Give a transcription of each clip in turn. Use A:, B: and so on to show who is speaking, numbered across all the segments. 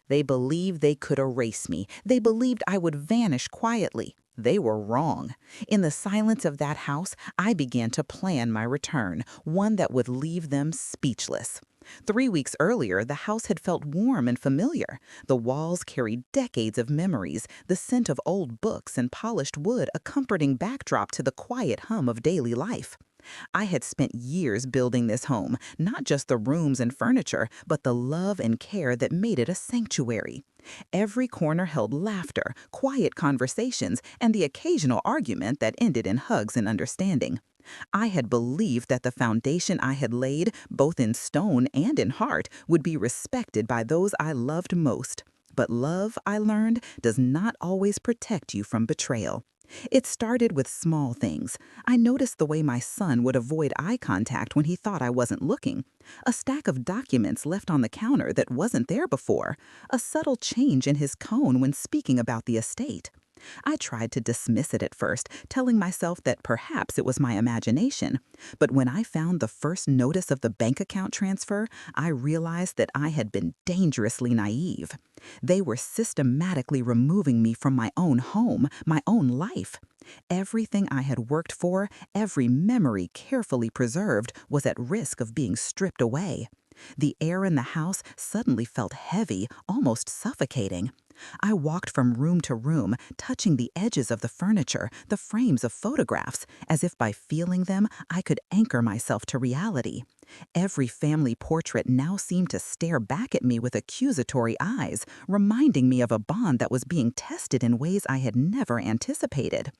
A: They believed they could erase me. They believed I would vanish quietly. They were wrong. In the silence of that house, I began to plan my return, one that would leave them speechless. 3 weeks earlier, the house had felt warm and familiar. The walls carried decades of memories, the scent of old books and polished wood a comforting backdrop to the quiet hum of daily life. I had spent years building this home, not just the rooms and furniture, but the love and care that made it a sanctuary. Every corner held laughter, quiet conversations, and the occasional argument that ended in hugs and understanding. I had believed that the foundation I had laid, both in stone and in heart, would be respected by those I loved most. But love, I learned, does not always protect you from betrayal. It started with small things. I noticed the way my son would avoid eye contact when he thought I wasn't looking. A stack of documents left on the counter that wasn't there before. A subtle change in his tone when speaking about the estate. I tried to dismiss it at first, telling myself that perhaps it was my imagination. But when I found the first notice of the bank account transfer, I realized that I had been dangerously naive. They were systematically removing me from my own home, my own life. Everything I had worked for, every memory carefully preserved, was at risk of being stripped away. The air in the house suddenly felt heavy, almost suffocating. I walked from room to room, touching the edges of the furniture, the frames of photographs, as if by feeling them I could anchor myself to reality. Every family portrait now seemed to stare back at me with accusatory eyes, reminding me of a bond that was being tested in ways I had never anticipated.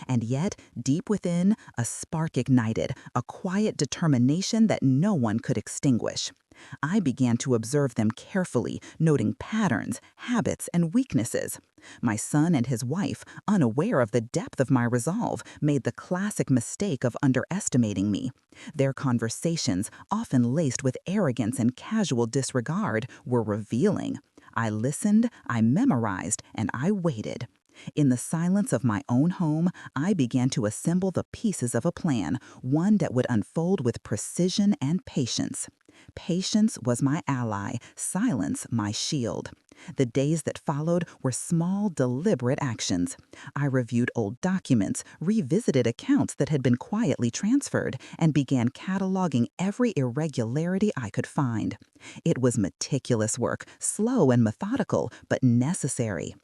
A: And yet, deep within, a spark ignited, a quiet determination that no one could extinguish. I began to observe them carefully, noting patterns, habits, and weaknesses. My son and his wife, unaware of the depth of my resolve, made the classic mistake of underestimating me. Their conversations, often laced with arrogance and casual disregard, were revealing. I listened, I memorized, and I waited. In the silence of my own home, I began to assemble the pieces of a plan, one that would unfold with precision and patience. Patience was my ally, silence my shield. The days that followed were small, deliberate actions. I reviewed old documents, revisited accounts that had been quietly transferred, and began cataloging every irregularity I could find. It was meticulous work, slow and methodical, but necessary.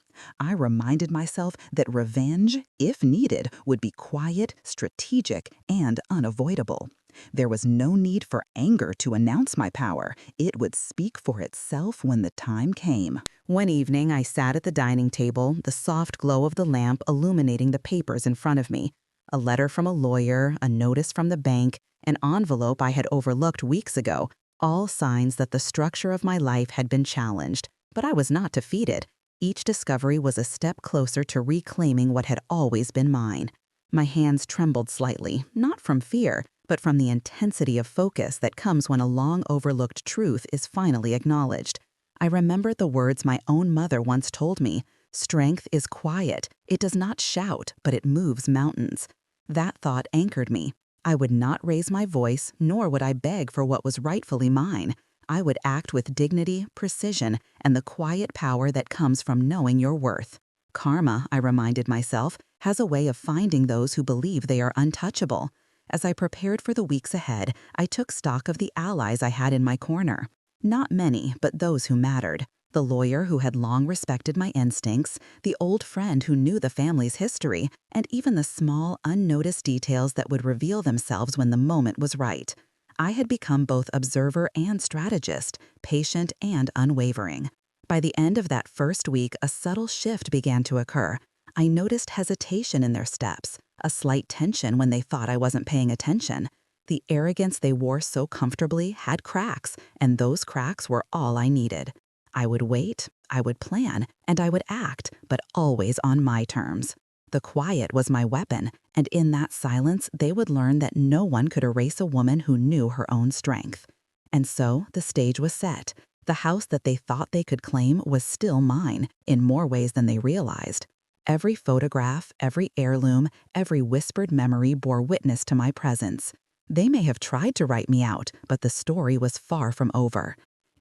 A: I reminded myself that revenge, if needed, would be quiet, strategic, and unavoidable. There was no need for anger to announce my power. It would speak for itself when the time came. One evening, I sat at the dining table, the soft glow of the lamp illuminating the papers in front of me. A letter from a lawyer, a notice from the bank, an envelope I had overlooked weeks ago, all signs that the structure of my life had been challenged. But I was not defeated. Each discovery was a step closer to reclaiming what had always been mine. My hands trembled slightly, not from fear, but from the intensity of focus that comes when a long-overlooked truth is finally acknowledged. I remembered the words my own mother once told me, "Strength is quiet. It does not shout, but it moves mountains." That thought anchored me. I would not raise my voice, nor would I beg for what was rightfully mine. I would act with dignity, precision, and the quiet power that comes from knowing your worth. Karma, I reminded myself, has a way of finding those who believe they are untouchable. As I prepared for the weeks ahead, I took stock of the allies I had in my corner. Not many, but those who mattered. The lawyer who had long respected my instincts, the old friend who knew the family's history, and even the small, unnoticed details that would reveal themselves when the moment was right. I had become both observer and strategist, patient and unwavering. By the end of that first week, a subtle shift began to occur. I noticed hesitation in their steps, a slight tension when they thought I wasn't paying attention. The arrogance they wore so comfortably had cracks, and those cracks were all I needed. I would wait, I would plan, and I would act, but always on my terms. The quiet was my weapon, and in that silence, they would learn that no one could erase a woman who knew her own strength. And so the stage was set. The house that they thought they could claim was still mine, in more ways than they realized. Every photograph, every heirloom, every whispered memory bore witness to my presence. They may have tried to write me out, but the story was far from over.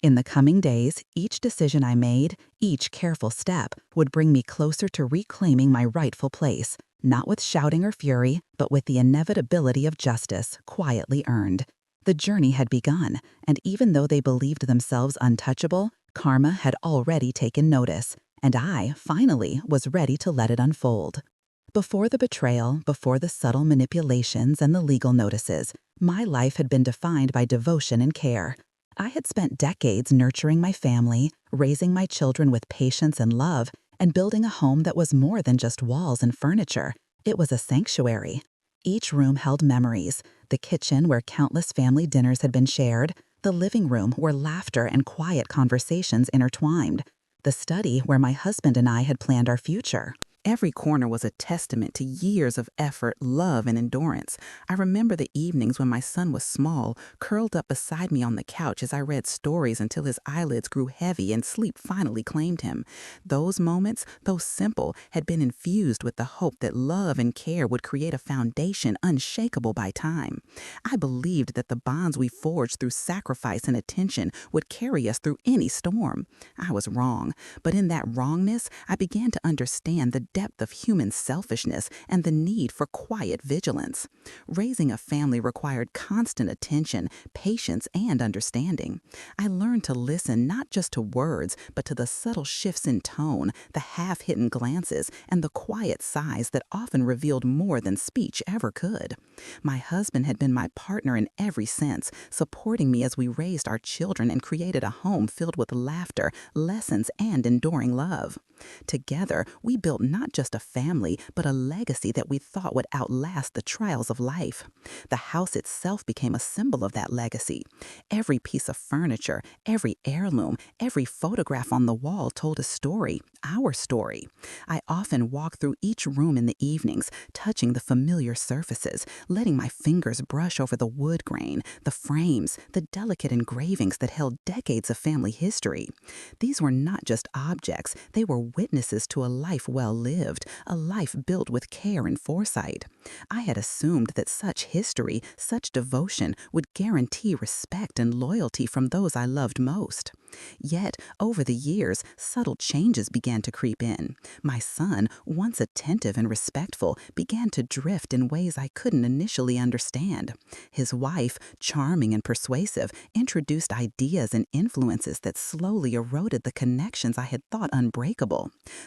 A: In the coming days, each decision I made, each careful step, would bring me closer to reclaiming my rightful place, not with shouting or fury, but with the inevitability of justice quietly earned. The journey had begun, and even though they believed themselves untouchable, karma had already taken notice, and I, finally, was ready to let it unfold. Before the betrayal, before the subtle manipulations and the legal notices, my life had been defined by devotion and care. I had spent decades nurturing my family, raising my children with patience and love, and building a home that was more than just walls and furniture. It was a sanctuary. Each room held memories: the kitchen where countless family dinners had been shared, the living room where laughter and quiet conversations intertwined, the study where my husband and I had planned our future. Every corner was a testament to years of effort, love, and endurance. I remember the evenings when my son was small, curled up beside me on the couch as I read stories until his eyelids grew heavy and sleep finally claimed him. Those moments, though simple, had been infused with the hope that love and care would create a foundation unshakable by time. I believed that the bonds we forged through sacrifice and attention would carry us through any storm. I was wrong, but in that wrongness, I began to understand the depth of human selfishness and the need for quiet vigilance. Raising a family required constant attention, patience, and understanding. I learned to listen not just to words, but to the subtle shifts in tone, the half-hidden glances, and the quiet sighs that often revealed more than speech ever could. My husband had been my partner in every sense, supporting me as we raised our children and created a home filled with laughter, lessons, and enduring love. Together, we built not just a family, but a legacy that we thought would outlast the trials of life. The house itself became a symbol of that legacy. Every piece of furniture, every heirloom, every photograph on the wall told a story, our story. I often walked through each room in the evenings, touching the familiar surfaces, letting my fingers brush over the wood grain, the frames, the delicate engravings that held decades of family history. These were not just objects, they were witnesses to a life well lived, a life built with care and foresight. I had assumed that such history, such devotion, would guarantee respect and loyalty from those I loved most. Yet, over the years, subtle changes began to creep in. My son, once attentive and respectful, began to drift in ways I couldn't initially understand. His wife, charming and persuasive, introduced ideas and influences that slowly eroded the connections I had thought unbreakable.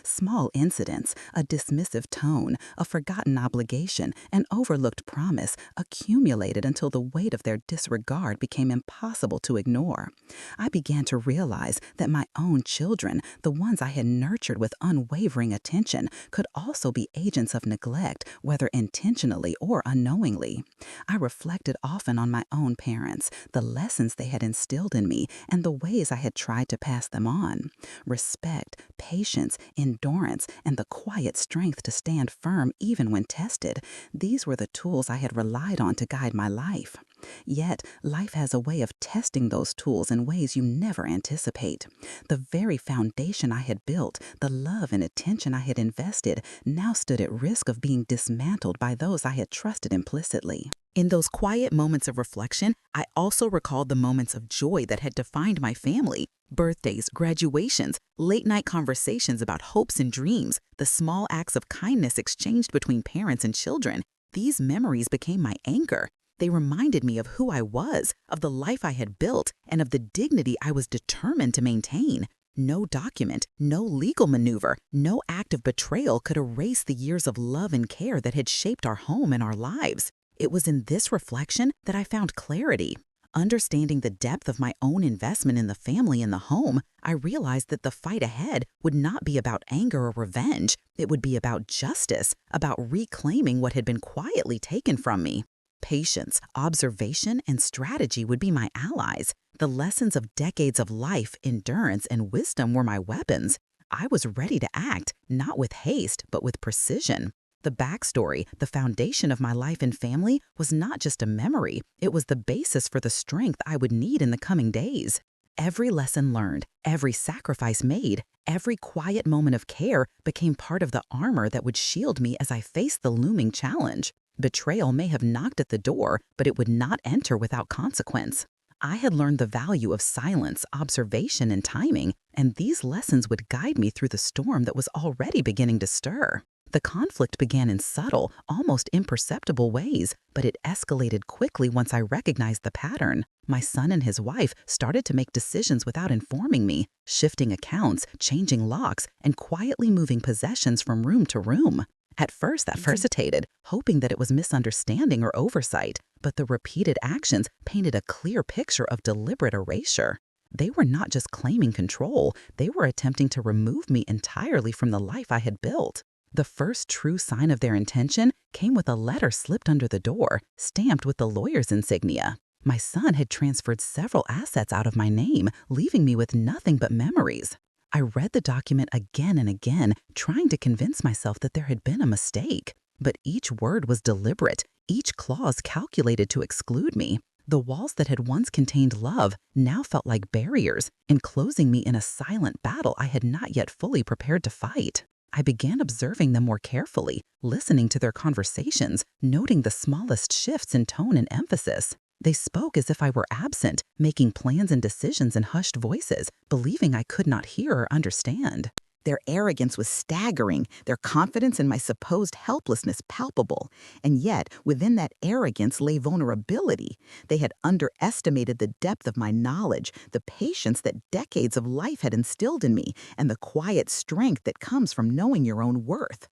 A: Small incidents, a dismissive tone, a forgotten obligation, an overlooked promise accumulated until the weight of their disregard became impossible to ignore. I began to realize that my own children, the ones I had nurtured with unwavering attention, could also be agents of neglect, whether intentionally or unknowingly. I reflected often on my own parents, the lessons they had instilled in me, and the ways I had tried to pass them on. Respect, patience, endurance, and the quiet strength to stand firm even when tested, these were the tools I had relied on to guide my life. Yet, life has a way of testing those tools in ways you never anticipate. The very foundation I had built, the love and attention I had invested, now stood at risk of being dismantled by those I had trusted implicitly. In those quiet moments of reflection, I also recalled the moments of joy that had defined my family. Birthdays, graduations, late-night conversations about hopes and dreams, the small acts of kindness exchanged between parents and children. These memories became my anchor. They reminded me of who I was, of the life I had built, and of the dignity I was determined to maintain. No document, no legal maneuver, no act of betrayal could erase the years of love and care that had shaped our home and our lives. It was in this reflection that I found clarity. Understanding the depth of my own investment in the family and the home, I realized that the fight ahead would not be about anger or revenge. It would be about justice, about reclaiming what had been quietly taken from me. Patience, observation, and strategy would be my allies. The lessons of decades of life, endurance, and wisdom were my weapons. I was ready to act, not with haste, but with precision. The backstory, the foundation of my life and family, was not just a memory. It was the basis for the strength I would need in the coming days. Every lesson learned, every sacrifice made, every quiet moment of care became part of the armor that would shield me as I faced the looming challenge. Betrayal may have knocked at the door, but it would not enter without consequence. I had learned the value of silence, observation, and timing, and these lessons would guide me through the storm that was already beginning to stir. The conflict began in subtle, almost imperceptible ways, but it escalated quickly once I recognized the pattern. My son and his wife started to make decisions without informing me, shifting accounts, changing locks, and quietly moving possessions from room to room. At first, that hesitated, hoping that it was misunderstanding or oversight, but the repeated actions painted a clear picture of deliberate erasure. They were not just claiming control, they were attempting to remove me entirely from the life I had built. The first true sign of their intention came with a letter slipped under the door, stamped with the lawyer's insignia. My son had transferred several assets out of my name, leaving me with nothing but memories. I read the document again and again, trying to convince myself that there had been a mistake. But each word was deliberate, each clause calculated to exclude me. The walls that had once contained love now felt like barriers, enclosing me in a silent battle I had not yet fully prepared to fight. I began observing them more carefully, listening to their conversations, noting the smallest shifts in tone and emphasis. They spoke as if I were absent, making plans and decisions in hushed voices, believing I could not hear or understand. Their arrogance was staggering, their confidence in my supposed helplessness palpable. And yet, within that arrogance lay vulnerability. They had underestimated the depth of my knowledge, the patience that decades of life had instilled in me, and the quiet strength that comes from knowing your own worth.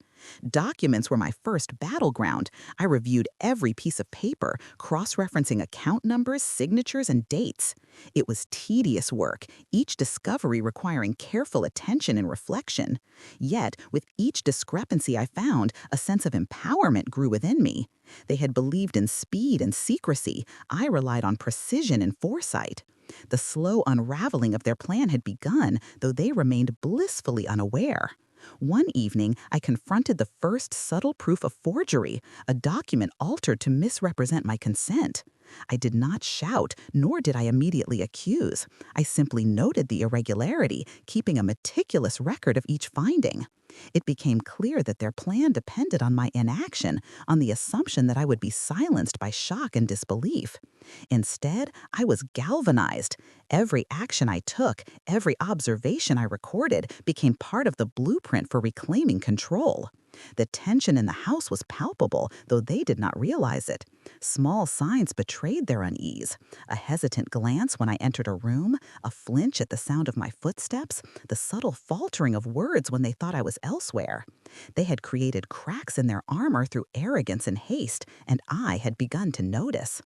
A: Documents were my first battleground. I reviewed every piece of paper, cross-referencing account numbers, signatures, and dates. It was tedious work, each discovery requiring careful attention and reflection. Yet, with each discrepancy I found, a sense of empowerment grew within me. They had believed in speed and secrecy. I relied on precision and foresight. The slow unraveling of their plan had begun, though they remained blissfully unaware. One evening, I confronted the first subtle proof of forgery, a document altered to misrepresent my consent. I did not shout, nor did I immediately accuse. I simply noted the irregularity, keeping a meticulous record of each finding. It became clear that their plan depended on my inaction, on the assumption that I would be silenced by shock and disbelief. Instead, I was galvanized. Every action I took, every observation I recorded, became part of the blueprint for reclaiming control. The tension in the house was palpable, though they did not realize it. Small signs betrayed their unease. A hesitant glance when I entered a room, a flinch at the sound of my footsteps, the subtle faltering of words when they thought I was elsewhere. They had created cracks in their armor through arrogance and haste, and I had begun to notice.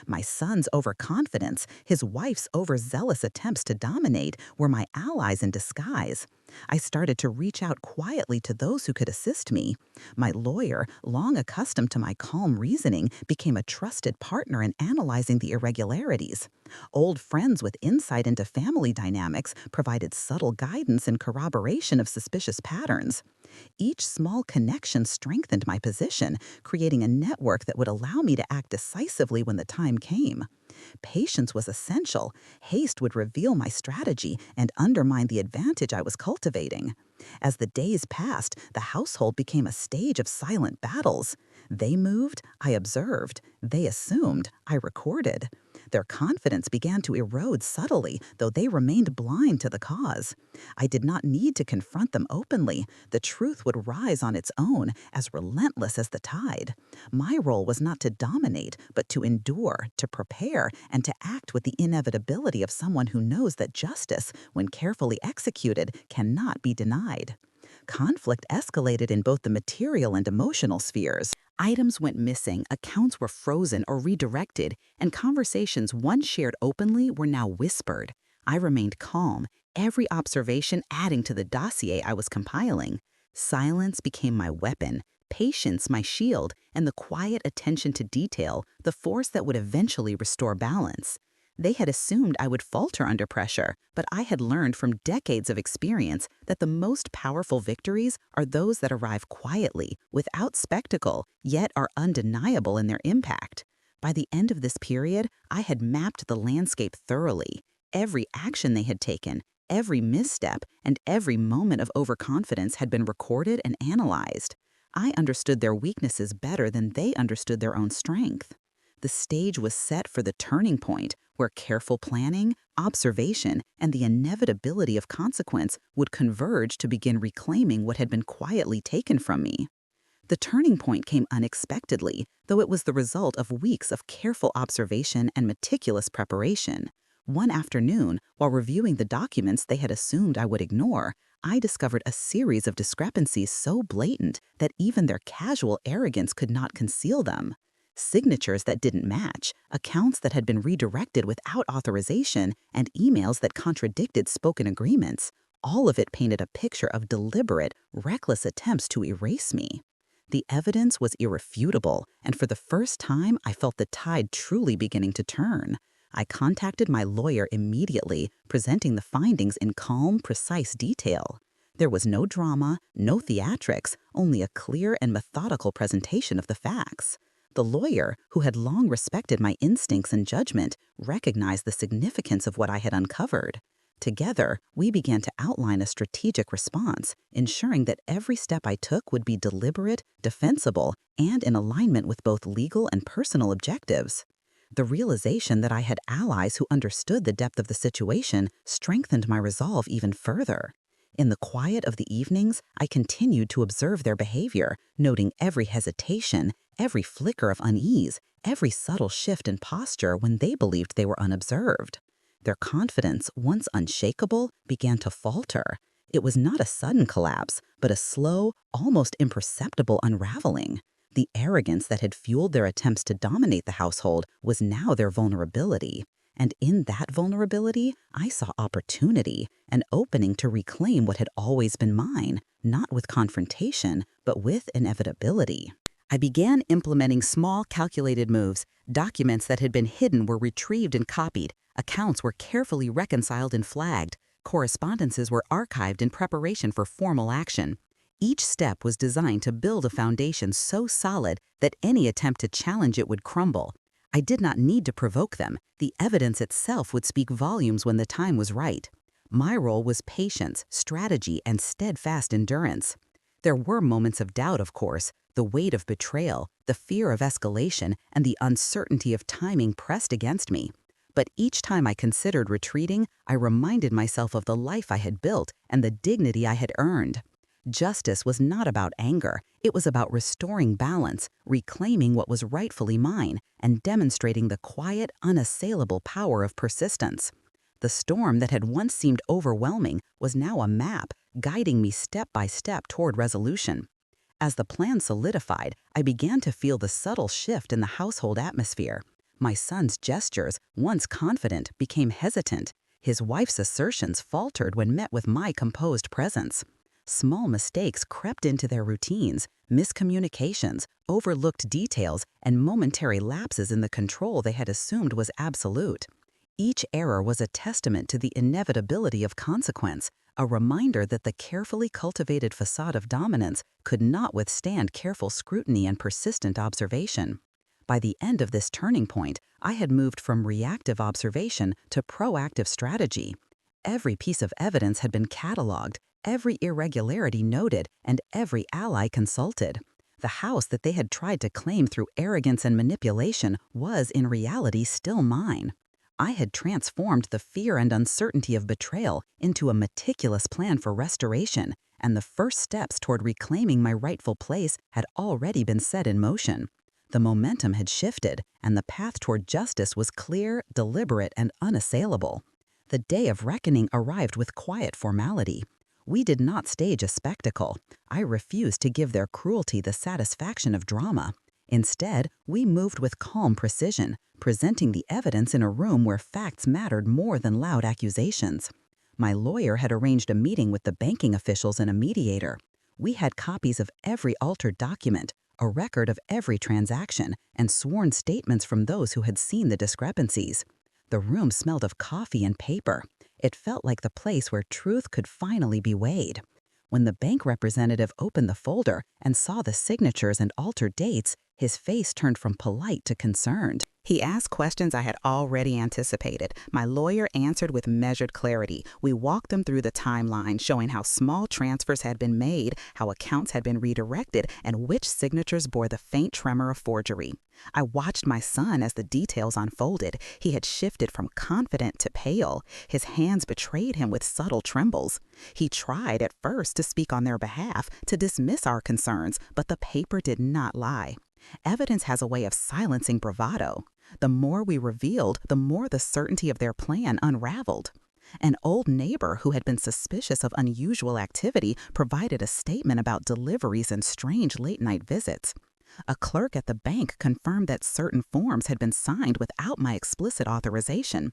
A: My son's overconfidence, his wife's overzealous attempts to dominate were my allies in disguise. I started to reach out quietly to those who could assist me. My lawyer, long accustomed to my calm reasoning, became a trusted partner in analyzing the irregularities. Old friends with insight into family dynamics provided subtle guidance and corroboration of suspicious patterns. Each small connection strengthened my position, creating a network that would allow me to act decisively when the time came. Patience was essential. Haste would reveal my strategy and undermine the advantage I was cultivating. As the days passed, the household became a stage of silent battles. They moved, I observed. They assumed, I recorded. Their confidence began to erode subtly, though they remained blind to the cause. I did not need to confront them openly. The truth would rise on its own, as relentless as the tide. My role was not to dominate, but to endure, to prepare, and to act with the inevitability of someone who knows that justice, when carefully executed, cannot be denied. Conflict escalated in both the material and emotional spheres. Items went missing, accounts were frozen or redirected, and conversations once shared openly were now whispered. I remained calm, every observation adding to the dossier I was compiling. Silence became my weapon, patience my shield, and the quiet attention to detail the force that would eventually restore balance. They had assumed I would falter under pressure, but I had learned from decades of experience that the most powerful victories are those that arrive quietly, without spectacle, yet are undeniable in their impact. By the end of this period, I had mapped the landscape thoroughly. Every action they had taken, every misstep, and every moment of overconfidence had been recorded and analyzed. I understood their weaknesses better than they understood their own strength. The The stage was set for the turning point, where careful planning, observation, and the inevitability of consequence would converge to begin reclaiming what had been quietly taken from me. The turning point came unexpectedly, though it was the result of weeks of careful observation and meticulous preparation. One afternoon, while reviewing the documents they had assumed I would ignore, I discovered a series of discrepancies so blatant that even their casual arrogance could not conceal them. Signatures that didn't match, accounts that had been redirected without authorization, and emails that contradicted spoken agreements. All of it painted a picture of deliberate, reckless attempts to erase me. The evidence was irrefutable, and for the first time, I felt the tide truly beginning to turn. I contacted my lawyer immediately, presenting the findings in calm, precise detail. There was no drama, no theatrics, only a clear and methodical presentation of the facts. The lawyer, who had long respected my instincts and judgment, recognized the significance of what I had uncovered. Together, we began to outline a strategic response, ensuring that every step I took would be deliberate, defensible, and in alignment with both legal and personal objectives. The realization that I had allies who understood the depth of the situation strengthened my resolve even further. In the quiet of the evenings, I continued to observe their behavior, noting every hesitation, every flicker of unease, every subtle shift in posture when they believed they were unobserved. Their confidence, once unshakable, began to falter. It was not a sudden collapse, but a slow, almost imperceptible unraveling. The arrogance that had fueled their attempts to dominate the household was now their vulnerability. And in that vulnerability, I saw opportunity, an opening to reclaim what had always been mine, not with confrontation, but with inevitability. I began implementing small, calculated moves. Documents that had been hidden were retrieved and copied. Accounts were carefully reconciled and flagged. Correspondences were archived in preparation for formal action. Each step was designed to build a foundation so solid that any attempt to challenge it would crumble. I did not need to provoke them. The evidence itself would speak volumes when the time was right. My role was patience, strategy, and steadfast endurance. There were moments of doubt, of course. The weight of betrayal, the fear of escalation, and the uncertainty of timing pressed against me. But each time I considered retreating, I reminded myself of the life I had built and the dignity I had earned. Justice was not about anger. It was about restoring balance, reclaiming what was rightfully mine, and demonstrating the quiet, unassailable power of persistence. The storm that had once seemed overwhelming was now a map, guiding me step by step toward resolution. As the plan solidified, I began to feel the subtle shift in the household atmosphere. My son's gestures, once confident, became hesitant. His wife's assertions faltered when met with my composed presence. Small mistakes crept into their routines, miscommunications, overlooked details, and momentary lapses in the control they had assumed was absolute. Each error was a testament to the inevitability of consequence, a reminder that the carefully cultivated facade of dominance could not withstand careful scrutiny and persistent observation. By the end of this turning point, I had moved from reactive observation to proactive strategy. Every piece of evidence had been cataloged, every irregularity noted, and every ally consulted. The house that they had tried to claim through arrogance and manipulation was in reality still mine. I had transformed the fear and uncertainty of betrayal into a meticulous plan for restoration, and the first steps toward reclaiming my rightful place had already been set in motion. The momentum had shifted, and the path toward justice was clear, deliberate, and unassailable. The day of reckoning arrived with quiet formality. We did not stage a spectacle. I refused to give their cruelty the satisfaction of drama. Instead, we moved with calm precision, presenting the evidence in a room where facts mattered more than loud accusations. My lawyer had arranged a meeting with the banking officials and a mediator. We had copies of every altered document, a record of every transaction, and sworn statements from those who had seen the discrepancies. The room smelled of coffee and paper. It felt like the place where truth could finally be weighed. When the bank representative opened the folder and saw the signatures and altered dates, his face turned from polite to concerned. He asked questions I had already anticipated. My lawyer answered with measured clarity. We walked them through the timeline, showing how small transfers had been made, how accounts had been redirected, and which signatures bore the faint tremor of forgery. I watched my son as the details unfolded. He had shifted from confident to pale. His hands betrayed him with subtle trembles. He tried at first to speak on their behalf, to dismiss our concerns, but the paper did not lie. Evidence has a way of silencing bravado. The more we revealed, the more the certainty of their plan unraveled. An old neighbor who had been suspicious of unusual activity provided a statement about deliveries and strange late-night visits. A clerk at the bank confirmed that certain forms had been signed without my explicit authorization.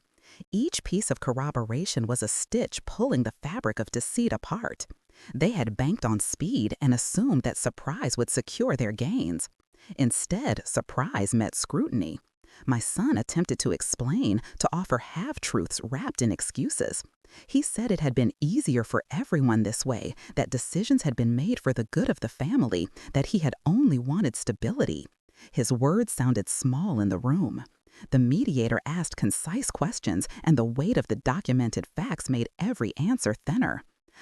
A: Each piece of corroboration was a stitch pulling the fabric of deceit apart. They had banked on speed and assumed that surprise would secure their gains. Instead, surprise met scrutiny. My son attempted to explain, to offer half-truths wrapped in excuses. He said it had been easier for everyone this way, that decisions had been made for the good of the family, that he had only wanted stability. His words sounded small in the room. The mediator asked concise questions, and the weight of the documented facts made every answer thinner.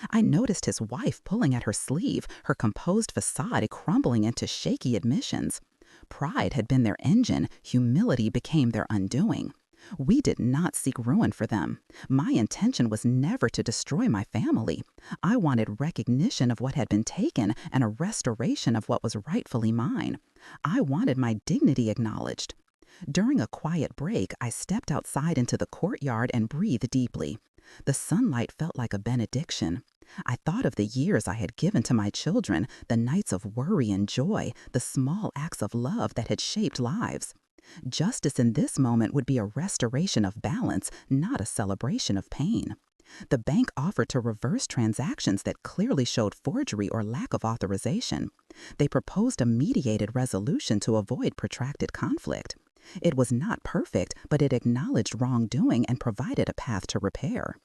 A: I noticed his wife pulling at her sleeve, her composed facade crumbling into shaky admissions. Pride had been their engine, humility became their undoing. We did not seek ruin for them. My intention was never to destroy my family. I wanted recognition of what had been taken and a restoration of what was rightfully mine. I wanted my dignity acknowledged. During a quiet break, I stepped outside into the courtyard and breathed deeply. The sunlight felt like a benediction. I thought of the years I had given to my children, the nights of worry and joy, the small acts of love that had shaped lives. Justice in this moment would be a restoration of balance, not a celebration of pain. The bank offered to reverse transactions that clearly showed forgery or lack of authorization. They proposed a mediated resolution to avoid protracted conflict. It was not perfect, but it acknowledged wrongdoing and provided a path to repair.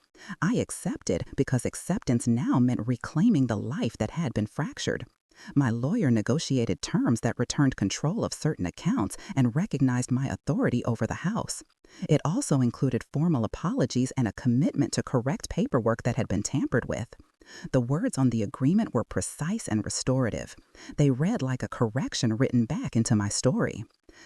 A: I accepted because acceptance now meant reclaiming the life that had been fractured. My lawyer negotiated terms that returned control of certain accounts and recognized my authority over the house. It also included formal apologies and a commitment to correct paperwork that had been tampered with. The words on the agreement were precise and restorative. They read like a correction written back into my story.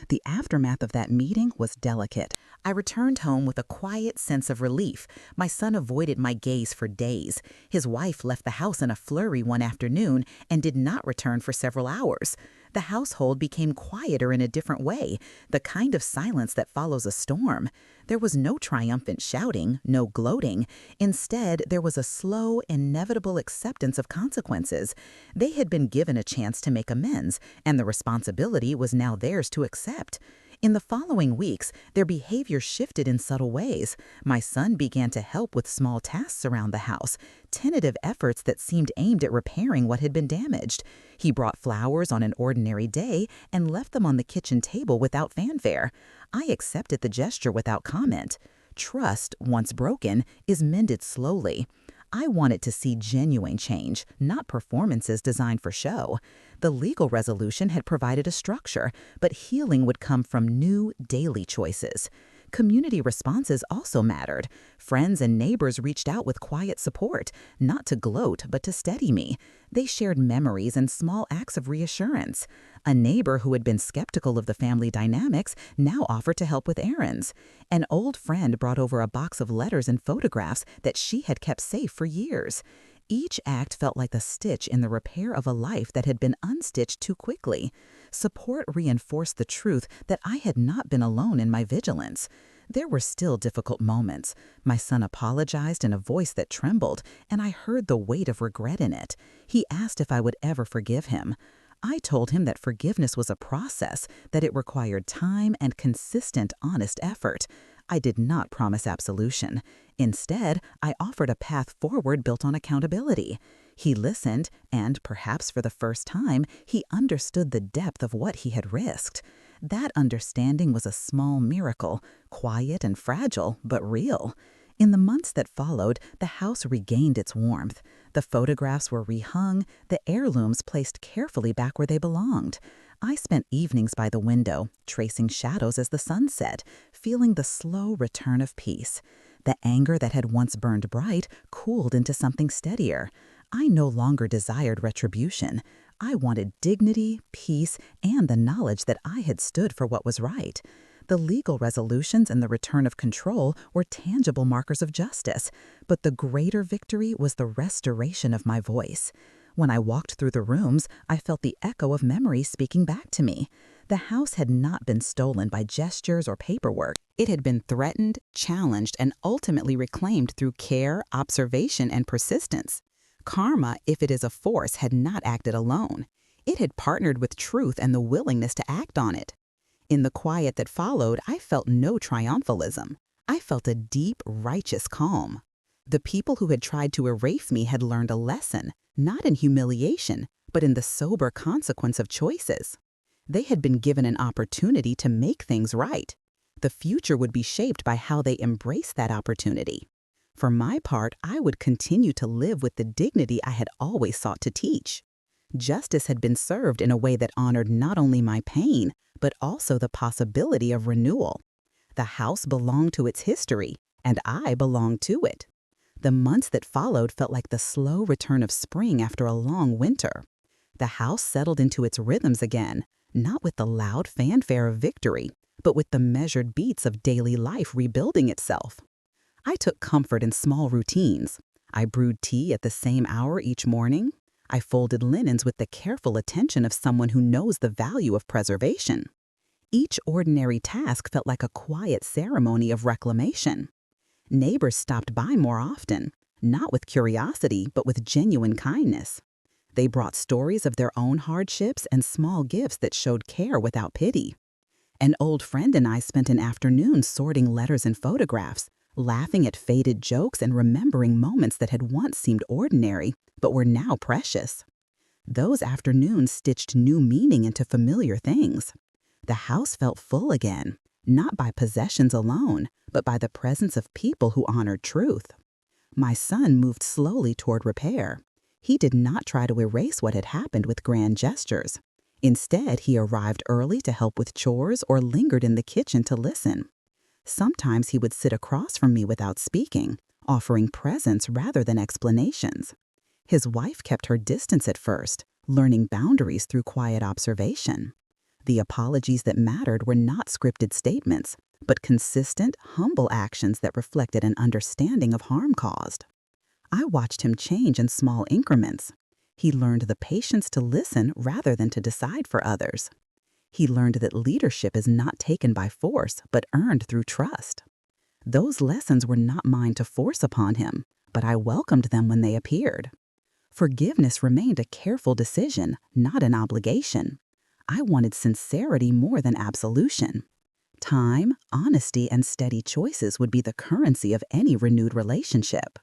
A: The aftermath of that meeting was delicate. I returned home with a quiet sense of relief. My son avoided my gaze for days. His wife left the house in a flurry one afternoon and did not return for several hours. The household became quieter in a different way, the kind of silence that follows a storm. There was no triumphant shouting, no gloating. Instead, there was a slow, inevitable acceptance of consequences. They had been given a chance to make amends, and the responsibility was now theirs to accept. In the following weeks, their behavior shifted in subtle ways. My son began to help with small tasks around the house, tentative efforts that seemed aimed at repairing what had been damaged. He brought flowers on an ordinary day and left them on the kitchen table without fanfare. I accepted the gesture without comment. Trust, once broken, is mended slowly. I wanted to see genuine change, not performances designed for show. The legal resolution had provided a structure, but healing would come from new, daily choices. Community responses also mattered. Friends and neighbors reached out with quiet support, not to gloat, but to steady me. They shared memories and small acts of reassurance. A neighbor who had been skeptical of the family dynamics now offered to help with errands. An old friend brought over a box of letters and photographs that she had kept safe for years. Each act felt like a stitch in the repair of a life that had been unstitched too quickly. Support reinforced the truth that I had not been alone in my vigilance. There were still difficult moments. My son apologized in a voice that trembled, and I heard the weight of regret in it. He asked if I would ever forgive him. I told him that forgiveness was a process, that it required time and consistent, honest effort. I did not promise absolution. Instead, I offered a path forward built on accountability. He listened, and perhaps for the first time, he understood the depth of what he had risked. That understanding was a small miracle, quiet and fragile, but real. In the months that followed, the house regained its warmth. The photographs were rehung, the heirlooms placed carefully back where they belonged. I spent evenings by the window, tracing shadows as the sun set, feeling the slow return of peace. The anger that had once burned bright cooled into something steadier. I no longer desired retribution. I wanted dignity, peace, and the knowledge that I had stood for what was right. The legal resolutions and the return of control were tangible markers of justice, but the greater victory was the restoration of my voice. When I walked through the rooms, I felt the echo of memory speaking back to me. The house had not been stolen by gestures or paperwork. It had been threatened, challenged, and ultimately reclaimed through care, observation, and persistence. Karma, if it is a force, had not acted alone. It had partnered with truth and the willingness to act on it. In the quiet that followed, I felt no triumphalism. I felt a deep, righteous calm. The people who had tried to erase me had learned a lesson, not in humiliation, but in the sober consequence of choices. They had been given an opportunity to make things right. The future would be shaped by how they embraced that opportunity. For my part, I would continue to live with the dignity I had always sought to teach. Justice had been served in a way that honored not only my pain, but also the possibility of renewal. The house belonged to its history, and I belonged to it. The months that followed felt like the slow return of spring after a long winter. The house settled into its rhythms again, not with the loud fanfare of victory, but with the measured beats of daily life rebuilding itself. I took comfort in small routines. I brewed tea at the same hour each morning. I folded linens with the careful attention of someone who knows the value of preservation. Each ordinary task felt like a quiet ceremony of reclamation. Neighbors stopped by more often, not with curiosity, but with genuine kindness. They brought stories of their own hardships and small gifts that showed care without pity. An old friend and I spent an afternoon sorting letters and photographs, laughing at faded jokes and remembering moments that had once seemed ordinary, but were now precious. Those afternoons stitched new meaning into familiar things. The house felt full again, not by possessions alone, but by the presence of people who honored truth. My son moved slowly toward repair. He did not try to erase what had happened with grand gestures. Instead, he arrived early to help with chores or lingered in the kitchen to listen. Sometimes he would sit across from me without speaking, offering presence rather than explanations. His wife kept her distance at first, learning boundaries through quiet observation. The apologies that mattered were not scripted statements, but consistent, humble actions that reflected an understanding of harm caused. I watched him change in small increments. He learned the patience to listen rather than to decide for others. He learned that leadership is not taken by force, but earned through trust. Those lessons were not mine to force upon him, but I welcomed them when they appeared. Forgiveness remained a careful decision, not an obligation. I wanted sincerity more than absolution. Time, honesty, and steady choices would be the currency of any renewed relationship.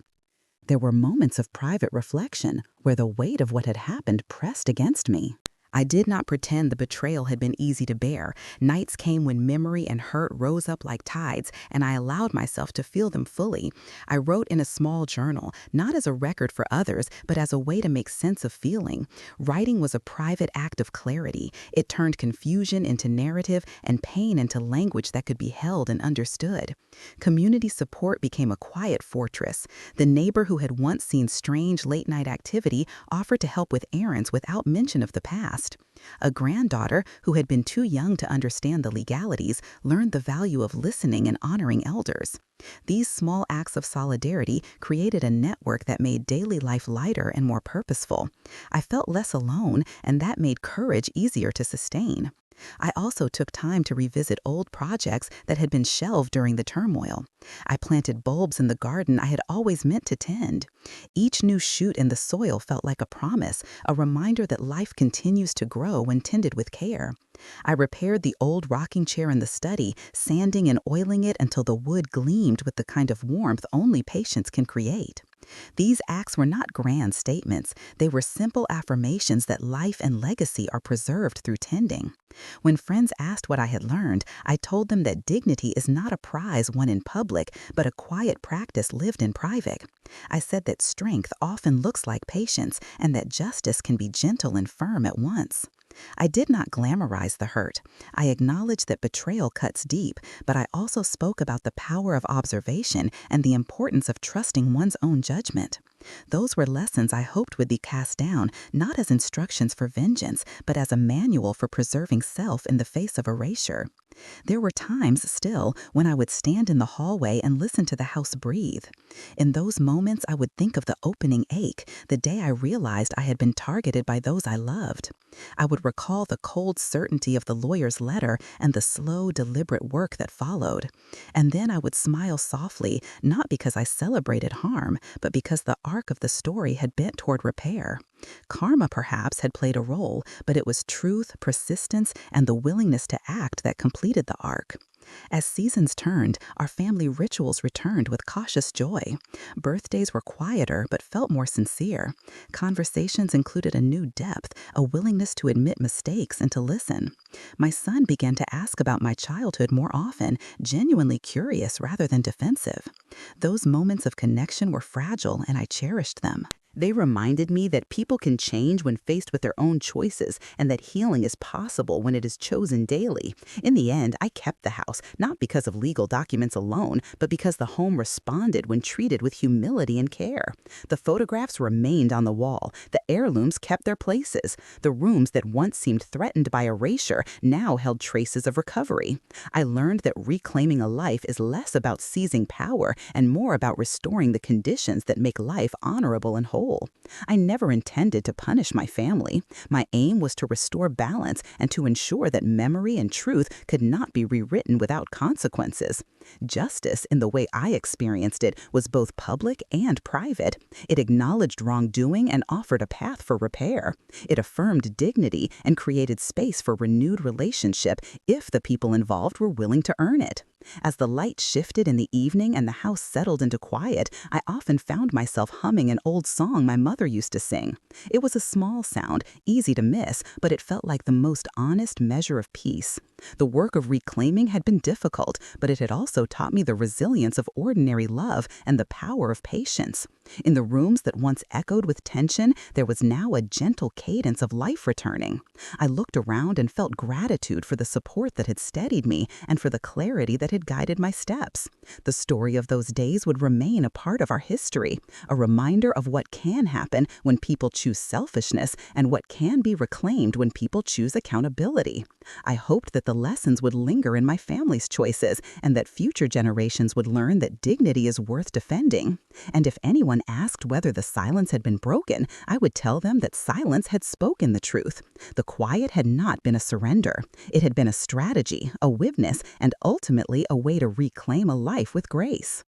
A: There were moments of private reflection where the weight of what had happened pressed against me. I did not pretend the betrayal had been easy to bear. Nights came when memory and hurt rose up like tides, and I allowed myself to feel them fully. I wrote in a small journal, not as a record for others, but as a way to make sense of feeling. Writing was a private act of clarity. It turned confusion into narrative and pain into language that could be held and understood. Community support became a quiet fortress. The neighbor who had once seen strange late-night activity offered to help with errands without mention of the past. A granddaughter, who had been too young to understand the legalities, learned the value of listening and honoring elders. These small acts of solidarity created a network that made daily life lighter and more purposeful. I felt less alone, and that made courage easier to sustain. I also took time to revisit old projects that had been shelved during the turmoil. I planted bulbs in the garden I had always meant to tend. Each new shoot in the soil felt like a promise, a reminder that life continues to grow when tended with care. I repaired the old rocking chair in the study, sanding and oiling it until the wood gleamed with the kind of warmth only patience can create. These acts were not grand statements. They were simple affirmations that life and legacy are preserved through tending. When friends asked what I had learned, I told them that dignity is not a prize won in public, but a quiet practice lived in private. I said that strength often looks like patience, and that justice can be gentle and firm at once. I did not glamorize the hurt. I acknowledged that betrayal cuts deep, but I also spoke about the power of observation and the importance of trusting one's own judgment. Those were lessons I hoped would be cast down, not as instructions for vengeance, but as a manual for preserving self in the face of erasure. There were times still when I would stand in the hallway and listen to the house breathe. In those moments, I would think of the opening ache, the day I realized I had been targeted by those I loved. I would recall the cold certainty of the lawyer's letter and the slow, deliberate work that followed. And then I would smile softly, not because I celebrated harm, but because the arc of the story had bent toward repair. Karma perhaps had played a role, but it was truth, persistence, and the willingness to act that completed the arc. As seasons turned, our family rituals returned with cautious joy. Birthdays were quieter but felt more sincere. Conversations included a new depth, a willingness to admit mistakes and to listen. My son began to ask about my childhood more often, genuinely curious rather than defensive. Those moments of connection were fragile, and I cherished them. They reminded me that people can change when faced with their own choices and that healing is possible when it is chosen daily. In the end, I kept the house, not because of legal documents alone, but because the home responded when treated with humility and care. The photographs remained on the wall. The heirlooms kept their places. The rooms that once seemed threatened by erasure now held traces of recovery. I learned that reclaiming a life is less about seizing power and more about restoring the conditions that make life honorable and whole. I never intended to punish my family. My aim was to restore balance and to ensure that memory and truth could not be rewritten without consequences. Justice, in the way I experienced it, was both public and private. It acknowledged wrongdoing and offered a path for repair. It affirmed dignity and created space for renewed relationship if the people involved were willing to earn it. As the light shifted in the evening and the house settled into quiet, I often found myself humming an old song my mother used to sing. It was a small sound, easy to miss, but it felt like the most honest measure of peace. The work of reclaiming had been difficult, but it had also taught me the resilience of ordinary love and the power of patience. In the rooms that once echoed with tension, there was now a gentle cadence of life returning. I looked around and felt gratitude for the support that had steadied me and for the clarity that had guided my steps. The story of those days would remain a part of our history, a reminder of what can happen when people choose selfishness and what can be reclaimed when people choose accountability. I hoped that the lessons would linger in my family's choices and that future generations would learn that dignity is worth defending. And if anyone asked whether the silence had been broken, I would tell them that silence had spoken the truth. The quiet had not been a surrender. It had been a strategy, a witness, and ultimately a way to reclaim a life with grace.